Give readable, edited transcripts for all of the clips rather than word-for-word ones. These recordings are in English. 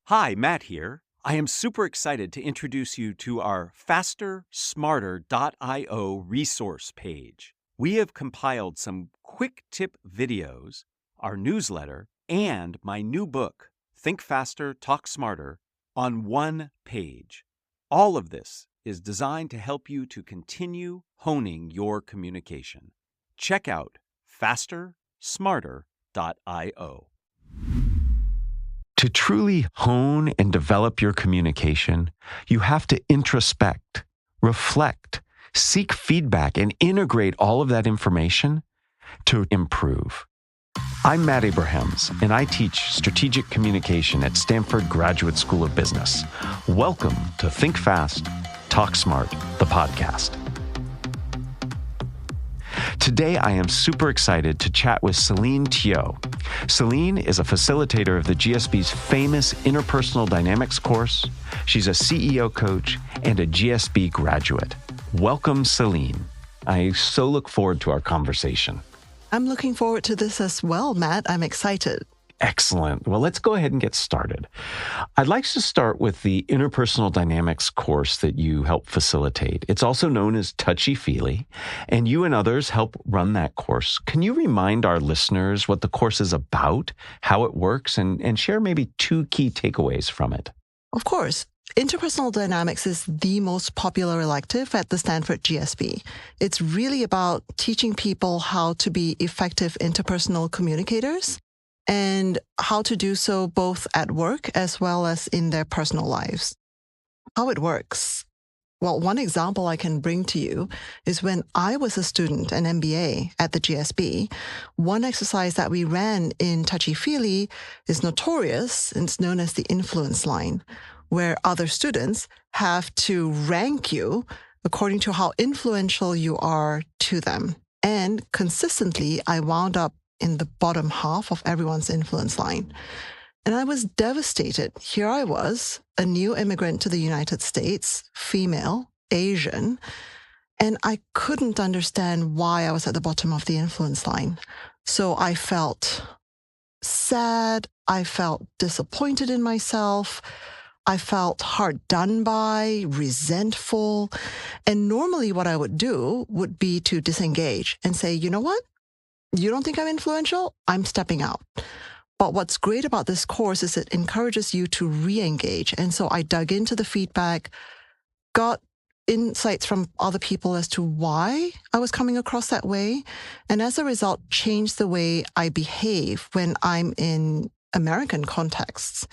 Hi, Matt here. I am super excited to introduce you to our fastersmarter.io resource page. We have compiled some quick tip videos, our newsletter, and my new book, Think Faster, Talk Smarter, on one page. All of this is designed to help you to continue honing your communication. Check out fastersmarter.io. To truly hone and develop your communication, you have to introspect, reflect, seek feedback, and integrate all of that information to improve. I'm Matt Abrahams, and I teach strategic communication at Stanford Graduate School of Business. Welcome to Think Fast, Talk Smart, the podcast. Today, I am super excited to chat with Celine Teoh. Celine is a facilitator of the GSB's famous Interpersonal Dynamics course. She's a CEO coach and a GSB graduate. Welcome, Celine. I so look forward to our conversation. I'm looking forward to this as well, Matt. I'm excited. Excellent. Well, let's go ahead and get started. I'd like to start with the Interpersonal Dynamics course that you help facilitate. It's also known as Touchy Feely, and you and others help run that course. Can you remind our listeners what the course is about, how it works, and share maybe two key takeaways from it? Of course. Interpersonal Dynamics is the most popular elective at the Stanford GSB. It's really about teaching people how to be effective interpersonal communicators and how to do so both at work as well as in their personal lives. How it works. Well, one example I can bring to you is when I was a student, an MBA at the GSB, one exercise that we ran in Touchy Feely is notorious, and it's known as the influence line, where other students have to rank you according to how influential you are to them. And consistently, I wound up in the bottom half of everyone's influence line. And I was devastated. Here I was, a new immigrant to the United States, female, Asian, and I couldn't understand why I was at the bottom of the influence line. So I felt sad. I felt disappointed in myself. I felt hard done by, resentful. And normally what I would do would be to disengage and say, you know what? You don't think I'm influential? I'm stepping out. But what's great about this course is it encourages you to re-engage. And so I dug into the feedback, got insights from other people as to why I was coming across that way. And as a result, changed the way I behave when I'm in American contexts.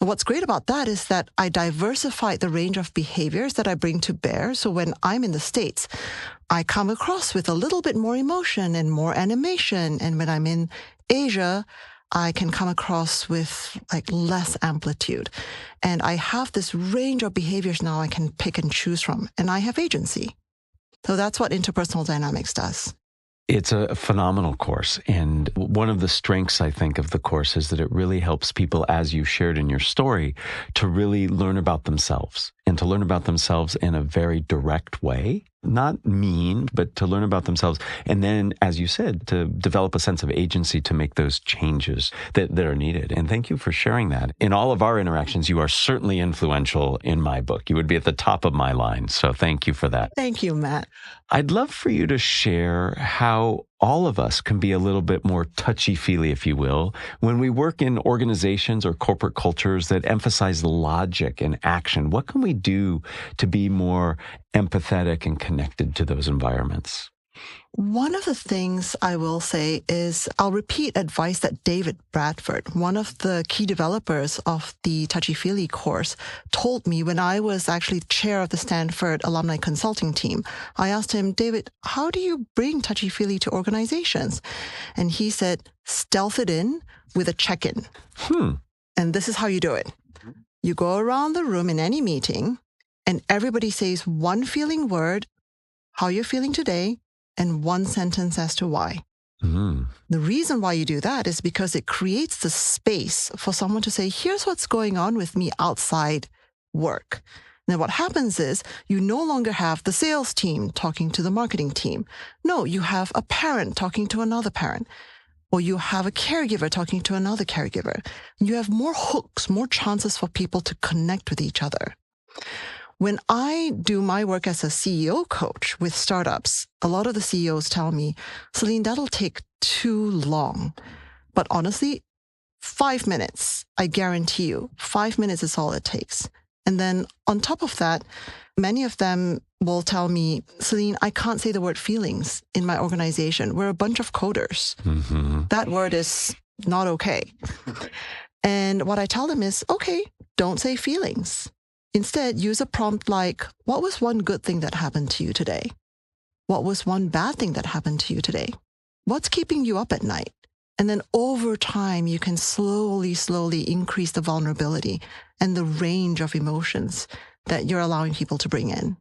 What's great about that is that I diversified the range of behaviors that I bring to bear. So when I'm in the States, I come across with a little bit more emotion and more animation. And when I'm in Asia, I can come across with less amplitude. And I have this range of behaviors now I can pick and choose from. And I have agency. So that's what Interpersonal Dynamics does. It's a phenomenal course. And one of the strengths, I think, of the course is that it really helps people, as you shared in your story, to really learn about themselves and to learn about themselves in a very direct way. Not mean, but to learn about themselves. And then, as you said, to develop a sense of agency to make those changes that are needed. And thank you for sharing that. In all of our interactions, you are certainly influential in my book. You would be at the top of my line. So thank you for that. Thank you, Matt. I'd love for you to share how all of us can be a little bit more touchy-feely, if you will, when we work in organizations or corporate cultures that emphasize logic and action. What can we do to be more empathetic and connected to those environments? One of the things I will say is I'll repeat advice that David Bradford, one of the key developers of the Touchy Feely course, told me when I was actually chair of the Stanford alumni consulting team. I asked him, David, how do you bring Touchy Feely to organizations? And he said, stealth it in with a check-in. And this is how you do it. You go around the room in any meeting and everybody says one feeling word, how you're feeling today, and one sentence as to why. The reason why you do that is because it creates the space for someone to say, here's what's going on with me outside work. Now, what happens is you no longer have the sales team talking to the marketing team. No, you have a parent talking to another parent. or you have a caregiver talking to another caregiver. You have more hooks, more chances for people to connect with each other. When I do my work as a CEO coach with startups, a lot of the CEOs tell me, Celine, that'll take too long. But honestly, 5 minutes, I guarantee you, 5 minutes is all it takes. And then on top of that, many of them will tell me, Celine, I can't say the word feelings in my organization. We're a bunch of coders. Mm-hmm. That word is not okay. And what I tell them is, okay, don't say feelings. Instead, use a prompt like, what was one good thing that happened to you today? What was one bad thing that happened to you today? What's keeping you up at night? And then over time, you can slowly increase the vulnerability and the range of emotions that you're allowing people to bring in.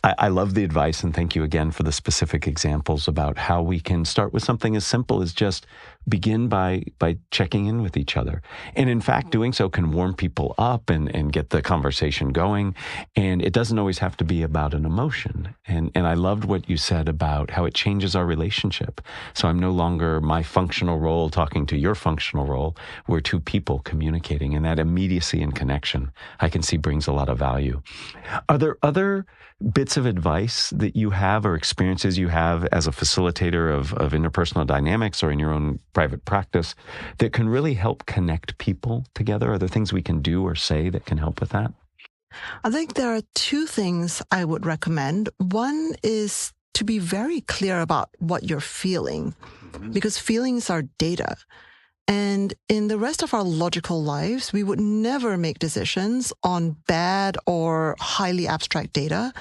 I love the advice, and thank you again for the specific examples about how we can start with something as simple as just begin by checking in with each other. And in fact, doing so can warm people up and get the conversation going. And it doesn't always have to be about an emotion. And I loved what you said about how it changes our relationship. So I'm no longer my functional role talking to your functional role. We're two people communicating, and that immediacy and connection I can see brings a lot of value. Are there other bits of advice that you have or experiences you have as a facilitator of interpersonal dynamics or in your own private practice that can really help connect people together? Are there things we can do or say that can help with that? I think there are two things I would recommend. One is to be very clear about what you're feeling, because feelings are data. And in the rest of our logical lives, we would never make decisions on bad or highly abstract data.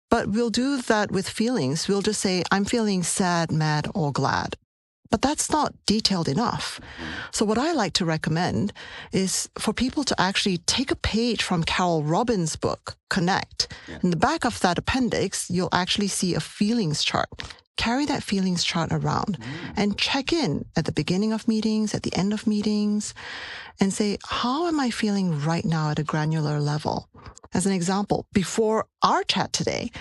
But we'll do that with feelings. We'll just say, I'm feeling sad, mad, or glad. But that's not detailed enough. So what I like to recommend is for people to actually take a page from Carol Robbins' book, Connect. In the back of that appendix, you'll actually see a feelings chart. Carry that feelings chart around and check in at the beginning of meetings, at the end of meetings, and say, how am I feeling right now at a granular level? As an example, before our chat today,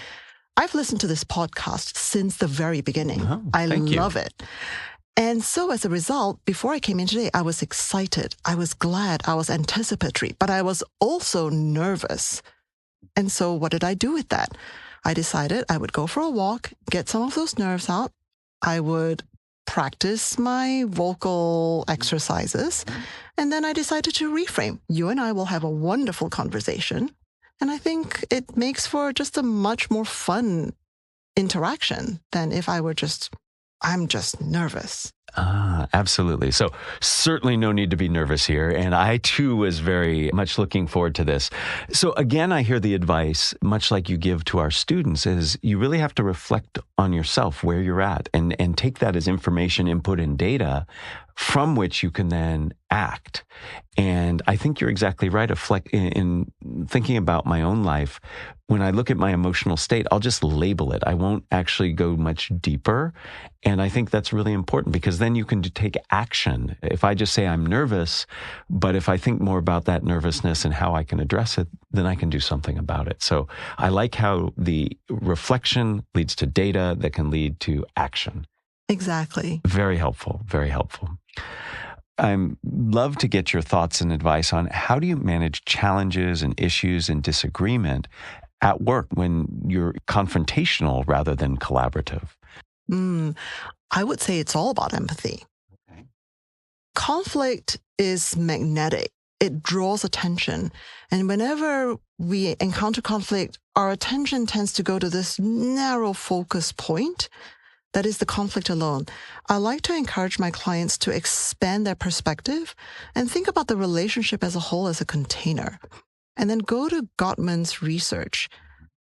I've listened to this podcast since the very beginning. Oh, I love it. And so as a result, before I came in today, I was excited. I was glad. I was anticipatory, but I was also nervous. And so what did I do with that? I decided I would go for a walk, get some of those nerves out. I would practice my vocal exercises. And then I decided to reframe. You and I will have a wonderful conversation. And I think it makes for just a much more fun interaction than if I were I'm just nervous. Absolutely. So certainly no need to be nervous here. And I too was very much looking forward to this. So again, I hear the advice, much like you give to our students, is you really have to reflect on yourself, where you're at, and take that as information, input, and data from which you can then act. And I think you're exactly right. In thinking about my own life, when I look at my emotional state, I'll just label it. I won't actually go much deeper. And I think that's really important because then you can take action. If I just say I'm nervous, but if I think more about that nervousness and how I can address it, then I can do something about it. So I like how the reflection leads to data that can lead to action. Exactly. Very helpful. Very helpful. I'd love to get your thoughts and advice on how do you manage challenges and issues and disagreement at work when you're confrontational rather than collaborative? I would say it's all about empathy. Okay. Conflict is magnetic. It draws attention. And whenever we encounter conflict, our attention tends to go to this narrow focus point. That is the conflict alone. I like to encourage my clients to expand their perspective and think about the relationship as a whole as a container. And then go to Gottman's research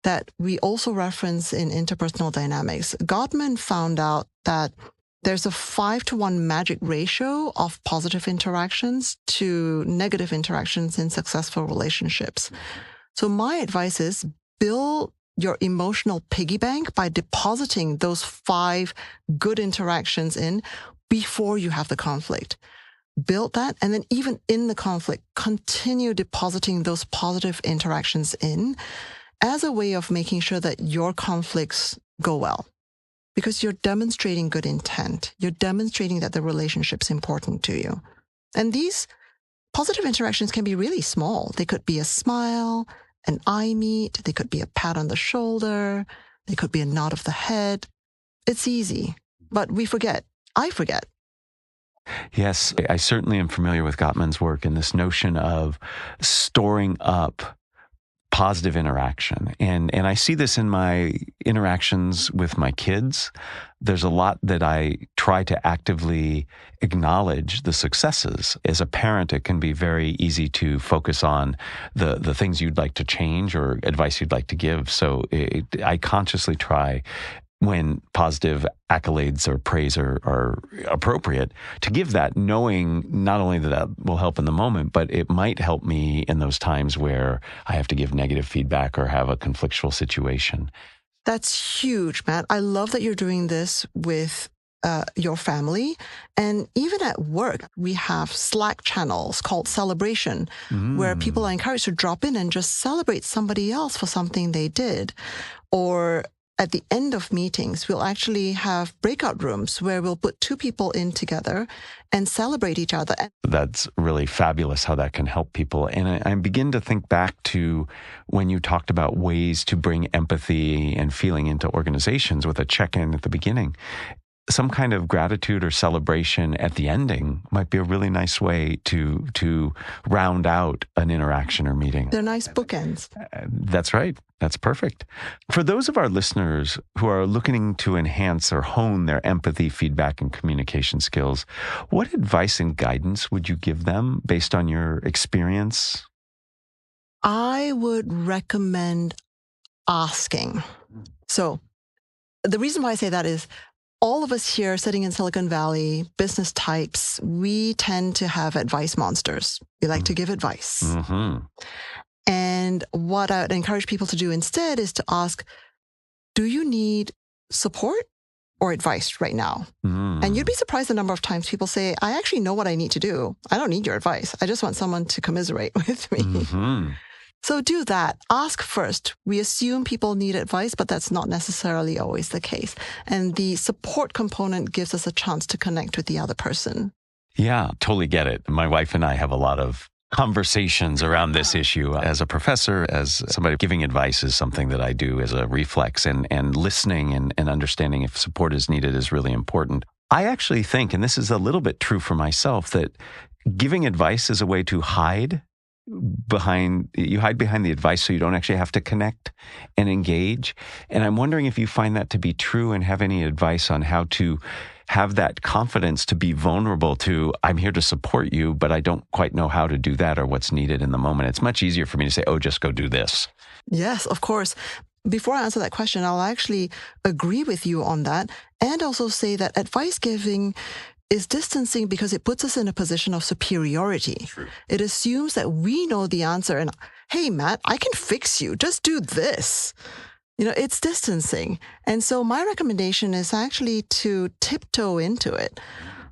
that we also reference in Interpersonal Dynamics. Gottman found out that there's a 5-to-1 magic ratio of positive interactions to negative interactions in successful relationships. So my advice is build your emotional piggy bank by depositing those 5 good interactions in before you have the conflict. Build that, and then even in the conflict, continue depositing those positive interactions in as a way of making sure that your conflicts go well. because you're demonstrating good intent. You're demonstrating that the relationship's important to you. And these positive interactions can be really small. They could be a smile, an eye meet, they could be a pat on the shoulder, they could be a nod of the head. It's easy, but we forget. I forget. Yes, I certainly am familiar with Gottman's work and this notion of storing up positive interaction. And I see this in my interactions with my kids. There's a lot that I try to actively acknowledge the successes. As a parent, it can be very easy to focus on the things you'd like to change or advice you'd like to give. So I consciously try, when positive accolades or praise are appropriate, to give that, knowing not only that that will help in the moment, but it might help me in those times where I have to give negative feedback or have a conflictual situation. That's huge, Matt. I love that you're doing this with your family. And even at work, we have Slack channels called Celebration, where people are encouraged to drop in and just celebrate somebody else for something they did. Or at the end of meetings, we'll actually have breakout rooms where we'll put two people in together and celebrate each other. That's really fabulous how that can help people. And I begin to think back to when you talked about ways to bring empathy and feeling into organizations with a check-in at the beginning. Some kind of gratitude or celebration at the ending might be a really nice way to round out an interaction or meeting. They're nice bookends. That's right. That's perfect. For those of our listeners who are looking to enhance or hone their empathy, feedback, and communication skills, what advice and guidance would you give them based on your experience? I would recommend asking. So the reason why I say that is all of us here sitting in Silicon Valley, business types, we tend to have advice monsters. We like to give advice. Mm-hmm. And what I would encourage people to do instead is to ask, do you need support or advice right now? And you'd be surprised the number of times people say, I actually know what I need to do. I don't need your advice. I just want someone to commiserate with me. Mm-hmm. So do that. Ask first. We assume people need advice, but that's not necessarily always the case. And the support component gives us a chance to connect with the other person. Yeah, totally get it. My wife and I have a lot of conversations around this issue. As a professor, as somebody giving advice is something that I do as a reflex, and listening and understanding if support is needed is really important. I actually think, and this is a little bit true for myself, that giving advice is a way to hide behind the advice so you don't actually have to connect and engage. And I'm wondering if you find that to be true and have any advice on how to have that confidence to be vulnerable to, I'm here to support you, but I don't quite know how to do that or what's needed in the moment. It's much easier for me to say, oh, just go do this. Yes, of course. Before I answer that question, I'll actually agree with you on that and also say that advice giving is distancing because it puts us in a position of superiority. True. It assumes that we know the answer and, hey, Matt, I can fix you. Just do this. It's distancing. And so my recommendation is actually to tiptoe into it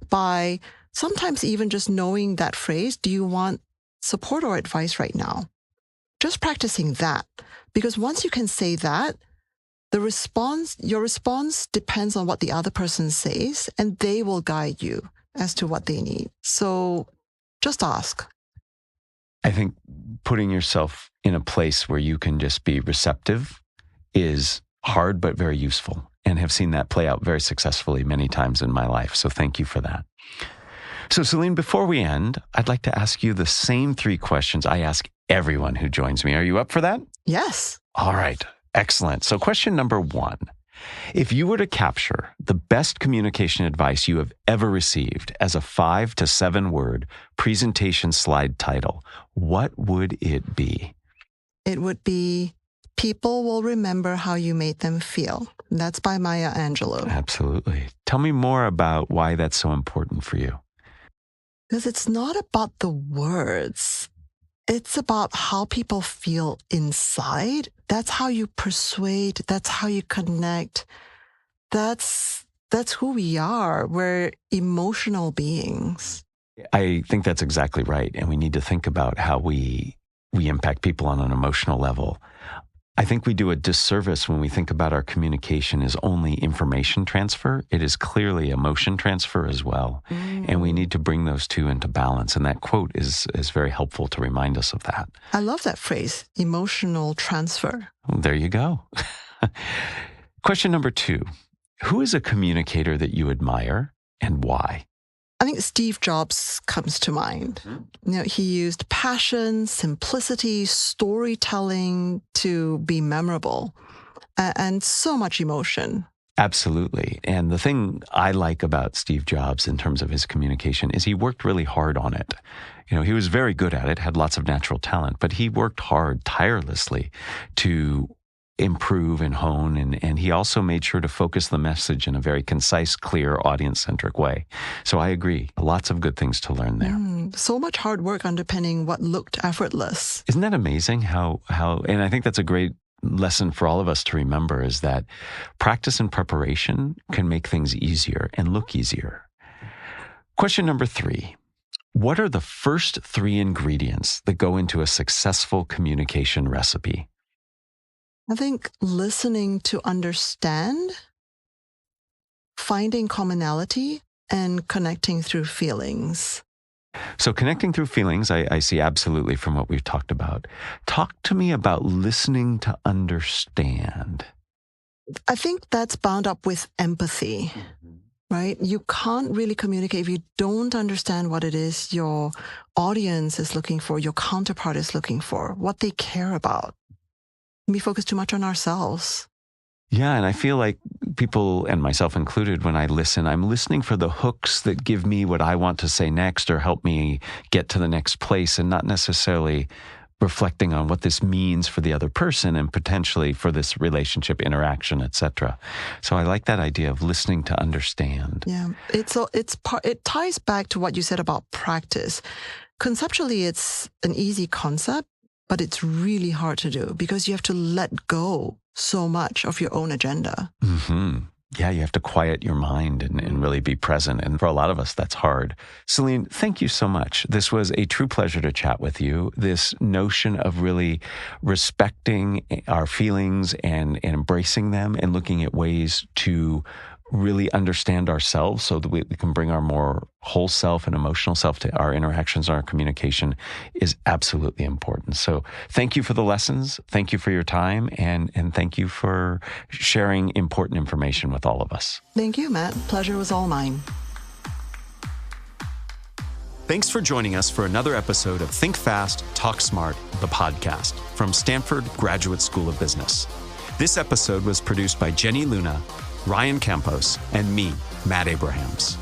by sometimes even just knowing that phrase, do you want support or advice right now? Just practicing that. Because once you can say that, your response depends on what the other person says, and they will guide you as to what they need. So just ask. I think putting yourself in a place where you can just be receptive is hard, but very useful, and have seen that play out very successfully many times in my life. So thank you for that. So Celine, before we end, I'd like to ask you the same 3 questions I ask everyone who joins me. Are you up for that? Yes. All right. Excellent. So question number 1, if you were to capture the best communication advice you have ever received as a 5 to 7 word presentation slide title, what would it be? It would be, people will remember how you made them feel. That's by Maya Angelou. Absolutely. Tell me more about why that's so important for you. Because it's not about the words. It's about how people feel inside. That's how you persuade. That's how you connect. That's who we are. We're emotional beings. I think that's exactly right. And we need to think about how we impact people on an emotional level. I think we do a disservice when we think about our communication as only information transfer. It is clearly emotion transfer as well. And we need to bring those two into balance. And that quote is very helpful to remind us of that. I love that phrase, emotional transfer. Well, there you go. Question number 2. Who is a communicator that you admire and why? I think Steve Jobs comes to mind. He used passion, simplicity, storytelling to be memorable, and so much emotion. Absolutely. And the thing I like about Steve Jobs in terms of his communication is he worked really hard on it. He was very good at it, had lots of natural talent, but he worked hard, tirelessly to improve and hone. And he also made sure to focus the message in a very concise, clear, audience-centric way. So I agree. Lots of good things to learn there. So much hard work underpinning what looked effortless. Isn't that amazing how, and I think that's a great lesson for all of us to remember, is that practice and preparation can make things easier and look easier. Question number 3. What are the first 3 ingredients that go into a successful communication recipe? I think listening to understand, finding commonality, and connecting through feelings. So connecting through feelings, I see absolutely from what we've talked about. Talk to me about listening to understand. I think that's bound up with empathy, right? You can't really communicate if you don't understand what it is your audience is looking for, your counterpart is looking for, what they care about. We focus too much on ourselves. Yeah, and I feel like people, and myself included, when I listen, I'm listening for the hooks that give me what I want to say next or help me get to the next place, and not necessarily reflecting on what this means for the other person and potentially for this relationship, interaction, etc. So I like that idea of listening to understand. Yeah, it ties back to what you said about practice. Conceptually, it's an easy concept, but it's really hard to do because you have to let go so much of your own agenda. Yeah, you have to quiet your mind and really be present. And for a lot of us, that's hard. Celine, thank you so much. This was a true pleasure to chat with you. This notion of really respecting our feelings and embracing them and looking at ways to really understand ourselves so that we can bring our more whole self and emotional self to our interactions, our communication is absolutely important. So thank you for the lessons. Thank you for your time. And thank you for sharing important information with all of us. Thank you, Matt. Pleasure was all mine. Thanks for joining us for another episode of Think Fast, Talk Smart, the podcast from Stanford Graduate School of Business. This episode was produced by Jenny Luna, Ryan Campos, and me, Matt Abrahams.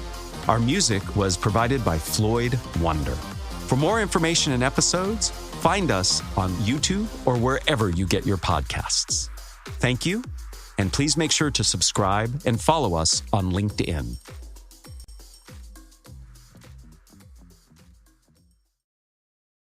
Our music was provided by Floyd Wonder. For more information and episodes, find us on YouTube or wherever you get your podcasts. Thank you, and please make sure to subscribe and follow us on LinkedIn.